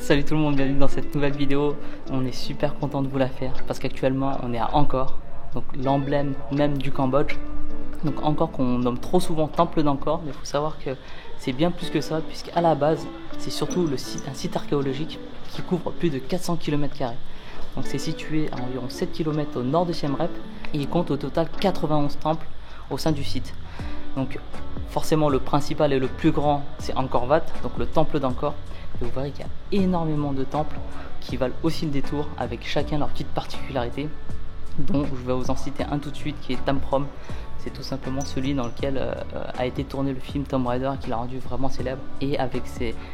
Salut tout le monde, bienvenue dans cette nouvelle vidéo. On est super content de vous la faire parce qu'actuellement on est à Angkor, donc l'emblème même du Cambodge. Donc Angkor qu'on nomme trop souvent temple d'Angkor, mais il faut savoir que c'est bien plus que ça, puisqu'à la base c'est surtout un site archéologique qui couvre plus de 400 km². Donc c'est situé à environ 7 km au nord de Siem Reap et il compte au total 91 temples au sein du site. Donc forcément le principal et le plus grand c'est Angkor Wat, donc le temple d'Angkor. Et vous verrez qu'il y a énormément de temples qui valent aussi le détour avec chacun leur petite particularité, dont je vais vous en citer un tout de suite qui est Tam Prom. C'est tout simplement celui dans lequel a été tourné le film Tomb Raider qui l'a rendu vraiment célèbre, et avec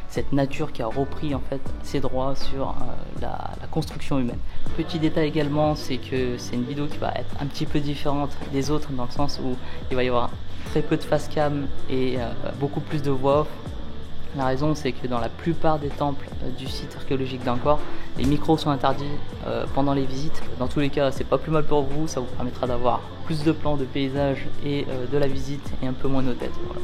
cette nature qui a repris en fait ses droits sur la construction humaine. Petit détail également, c'est que c'est une vidéo qui va être un petit peu différente des autres dans le sens où il va y avoir très peu de face cam et beaucoup plus de voix off. La raison, c'est que dans la plupart des temples du site archéologique d'Angkor, les micros sont interdits pendant les visites. Dans tous les cas, c'est pas plus mal pour vous, ça vous permettra d'avoir plus de plans de paysages et de la visite et un peu moins nos têtes. Voilà.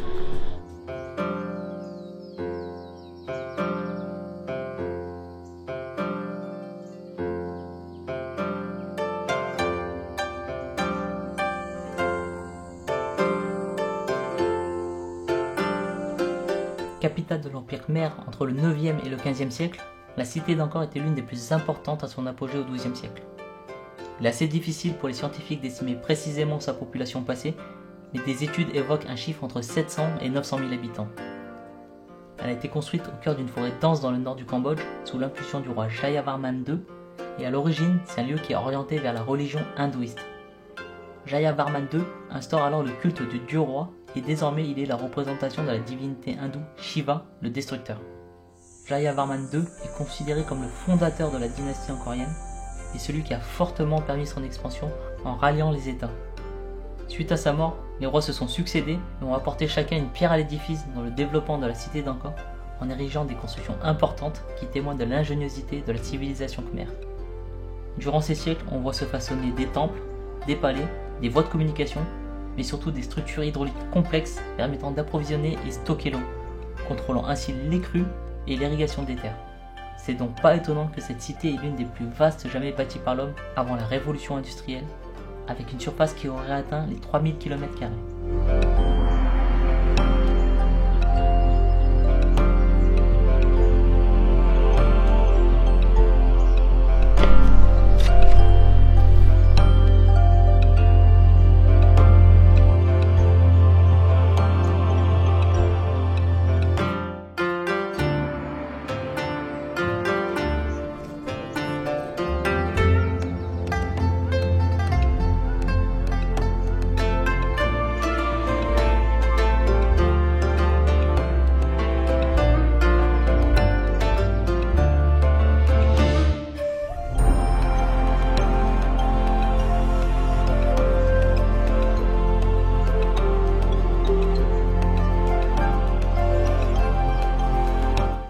Capitale de l'Empire Khmer entre le 9e et le 15e siècle, la cité d'Angkor était l'une des plus importantes à son apogée au 12e siècle. Il est assez difficile pour les scientifiques d'estimer précisément sa population passée, mais des études évoquent un chiffre entre 700 et 900 000 habitants. Elle a été construite au cœur d'une forêt dense dans le nord du Cambodge, sous l'impulsion du roi Jayavarman II, et à l'origine, c'est un lieu qui est orienté vers la religion hindouiste. Jayavarman II instaure alors le culte du dieu roi, et désormais il est la représentation de la divinité hindoue Shiva, le destructeur. Jayavarman II est considéré comme le fondateur de la dynastie angkorienne et celui qui a fortement permis son expansion en ralliant les États. Suite à sa mort, les rois se sont succédés et ont apporté chacun une pierre à l'édifice dans le développement de la cité d'Angkor en érigeant des constructions importantes qui témoignent de l'ingéniosité de la civilisation khmer. Durant ces siècles, on voit se façonner des temples, des palais, des voies de communication, mais surtout des structures hydrauliques complexes permettant d'approvisionner et stocker l'eau, contrôlant ainsi les crues et l'irrigation des terres. C'est donc pas étonnant que cette cité est l'une des plus vastes jamais bâties par l'homme avant la révolution industrielle, avec une surface qui aurait atteint les 3000 km².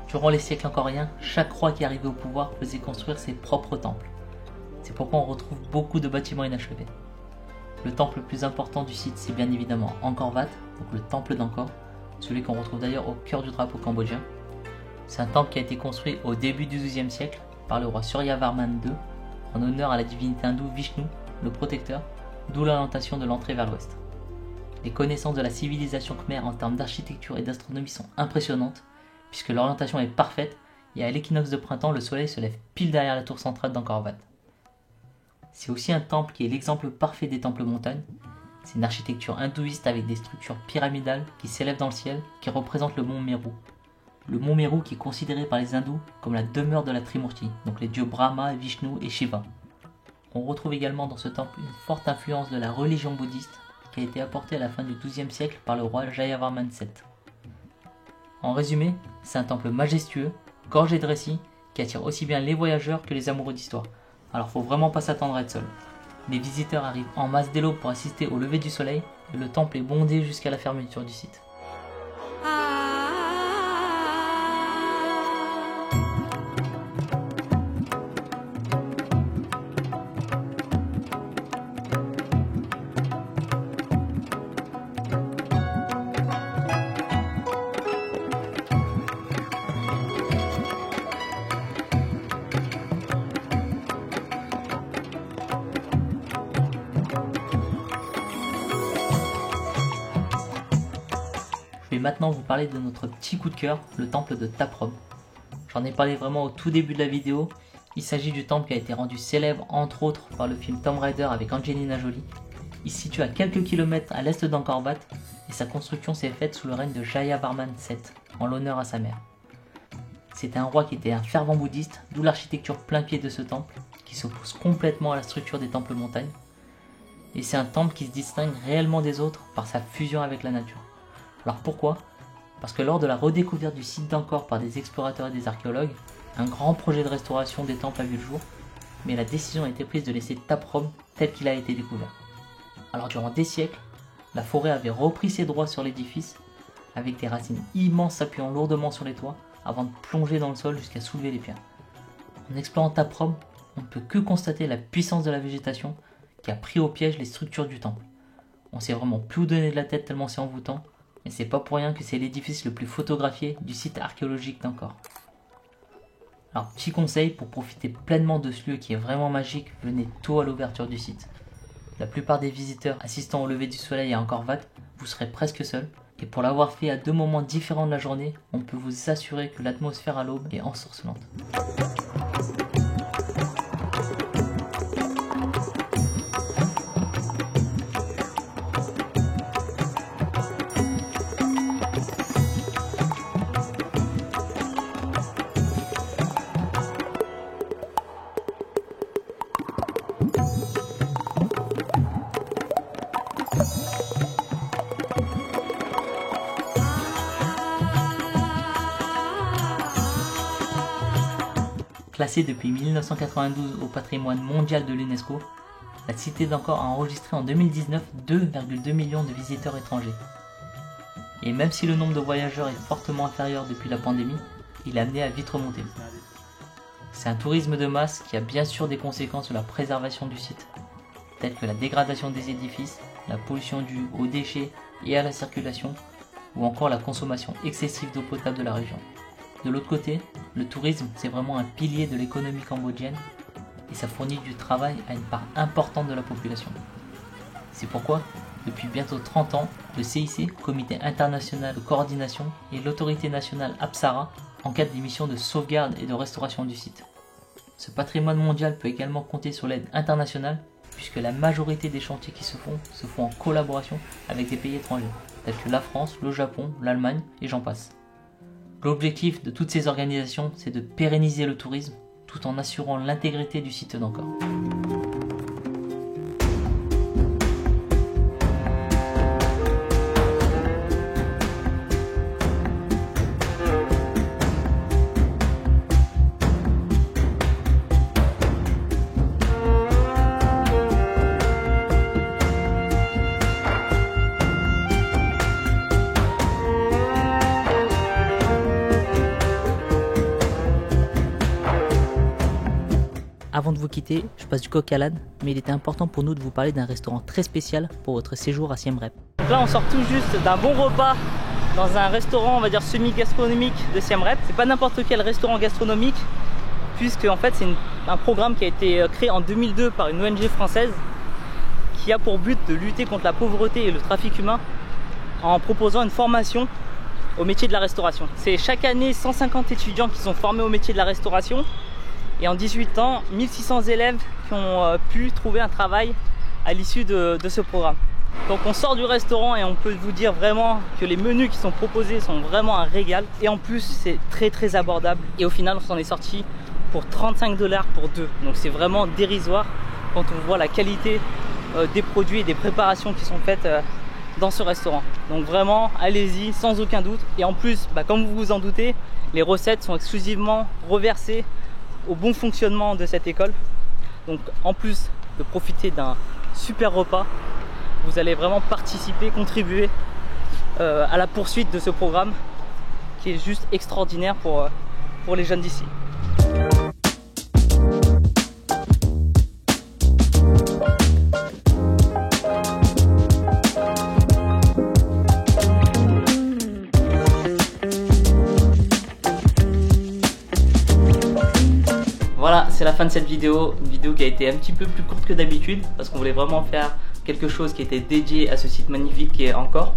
Durant les siècles angkoriens, chaque roi qui arrivait au pouvoir faisait construire ses propres temples. C'est pourquoi on retrouve beaucoup de bâtiments inachevés. Le temple le plus important du site, c'est bien évidemment Angkor Wat, donc le temple d'Angkor, celui qu'on retrouve d'ailleurs au cœur du drapeau cambodgien. C'est un temple qui a été construit au début du XIIe siècle par le roi Suryavarman II en honneur à la divinité hindoue Vishnu, le protecteur, d'où l'orientation de l'entrée vers l'ouest. Les connaissances de la civilisation khmer en termes d'architecture et d'astronomie sont impressionnantes, puisque l'orientation est parfaite et à l'équinoxe de printemps, le soleil se lève pile derrière la tour centrale d'Angkor Wat. C'est aussi un temple qui est l'exemple parfait des temples montagnes. C'est une architecture hindouiste avec des structures pyramidales qui s'élèvent dans le ciel, qui représentent le mont Meru. Le mont Meru qui est considéré par les hindous comme la demeure de la Trimurti, donc les dieux Brahma, Vishnu et Shiva. On retrouve également dans ce temple une forte influence de la religion bouddhiste qui a été apportée à la fin du XIIe siècle par le roi Jayavarman VII. En résumé, c'est un temple majestueux, gorgé de récits, qui attire aussi bien les voyageurs que les amoureux d'histoire. Alors faut vraiment pas s'attendre à être seul. Les visiteurs arrivent en masse dès l'aube pour assister au lever du soleil, et le temple est bondé jusqu'à la fermeture du site. Je vais maintenant vous parler de notre petit coup de cœur, le temple de Taprom. J'en ai parlé vraiment au tout début de la vidéo. Il s'agit du temple qui a été rendu célèbre entre autres par le film Tomb Raider avec Angelina Jolie. Il se situe à quelques kilomètres à l'est d'Angkor Wat et sa construction s'est faite sous le règne de Jayavarman VII, en l'honneur à sa mère. C'était un roi qui était un fervent bouddhiste, d'où l'architecture plein pied de ce temple, qui s'oppose complètement à la structure des temples montagnes. Et c'est un temple qui se distingue réellement des autres par sa fusion avec la nature. Alors pourquoi ? Parce que lors de la redécouverte du site d'Angkor par des explorateurs et des archéologues, un grand projet de restauration des temples a vu le jour, mais la décision a été prise de laisser Taprom tel qu'il a été découvert. Alors durant des siècles, la forêt avait repris ses droits sur l'édifice, avec des racines immenses s'appuyant lourdement sur les toits, avant de plonger dans le sol jusqu'à soulever les pierres. En explorant Taprom, on ne peut que constater la puissance de la végétation qui a pris au piège les structures du temple. On sait vraiment plus où donner de la tête tellement c'est envoûtant, et c'est pas pour rien que c'est l'édifice le plus photographié du site archéologique d'Angkor. Alors petit conseil pour profiter pleinement de ce lieu qui est vraiment magique, venez tôt à l'ouverture du site. La plupart des visiteurs assistant au lever du soleil à Angkor Wat, vous serez presque seul, et pour l'avoir fait à deux moments différents de la journée, on peut vous assurer que l'atmosphère à l'aube est ensorcelante. Classée depuis 1992 au patrimoine mondial de l'UNESCO, la cité d'Angkor a enregistré en 2019 2,2 millions de visiteurs étrangers. Et même si le nombre de voyageurs est fortement inférieur depuis la pandémie, il est amené à vite remonter. C'est un tourisme de masse qui a bien sûr des conséquences sur la préservation du site, telles que la dégradation des édifices, la pollution due aux déchets et à la circulation, ou encore la consommation excessive d'eau potable de la région. De l'autre côté, le tourisme, c'est vraiment un pilier de l'économie cambodgienne et ça fournit du travail à une part importante de la population. C'est pourquoi, depuis bientôt 30 ans, le CIC, Comité international de coordination, et l'autorité nationale Apsara encadrent des missions de sauvegarde et de restauration du site. Ce patrimoine mondial peut également compter sur l'aide internationale puisque la majorité des chantiers qui se font en collaboration avec des pays étrangers, tels que la France, le Japon, l'Allemagne et j'en passe. L'objectif de toutes ces organisations, c'est de pérenniser le tourisme tout en assurant l'intégrité du site d'Angkor. Avant de vous quitter, je passe du coq à l'âne, mais il était important pour nous de vous parler d'un restaurant très spécial pour votre séjour à Siem Reap. Donc là on sort tout juste d'un bon repas dans un restaurant, on va dire semi-gastronomique de Siem Reap. C'est pas n'importe quel restaurant gastronomique, puisque en fait c'est un programme qui a été créé en 2002 par une ONG française qui a pour but de lutter contre la pauvreté et le trafic humain en proposant une formation au métier de la restauration. C'est chaque année 150 étudiants qui sont formés au métier de la restauration. Et en 18 ans, 1600 élèves qui ont pu trouver un travail à l'issue de ce programme. Donc on sort du restaurant et on peut vous dire vraiment que les menus qui sont proposés sont vraiment un régal. Et en plus c'est très abordable. Et au final on s'en est sorti pour 35 $ pour deux. Donc c'est vraiment dérisoire quand on voit la qualité des produits et des préparations qui sont faites dans ce restaurant. Donc vraiment allez-y sans aucun doute. Et en plus, comme vous vous en doutez, les recettes sont exclusivement reversées au bon fonctionnement de cette école. Donc en plus de profiter d'un super repas, vous allez vraiment participer, contribuer à la poursuite de ce programme qui est juste extraordinaire pour les jeunes d'ici. Voilà, c'est la fin de cette vidéo. Une vidéo qui a été un petit peu plus courte que d'habitude parce qu'on voulait vraiment faire quelque chose qui était dédié à ce site magnifique qui est Angkor.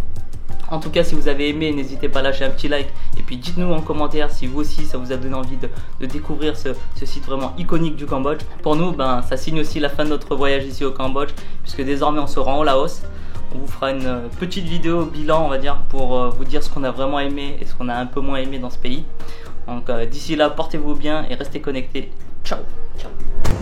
En tout cas, si vous avez aimé, n'hésitez pas à lâcher un petit like et puis dites-nous en commentaire si vous aussi ça vous a donné envie de découvrir ce site vraiment iconique du Cambodge. Pour nous, ça signe aussi la fin de notre voyage ici au Cambodge puisque désormais on se rend au Laos. On vous fera une petite vidéo bilan, on va dire, pour vous dire ce qu'on a vraiment aimé et ce qu'on a un peu moins aimé dans ce pays. Donc d'ici là, portez-vous bien et restez connectés. Ciao, ciao.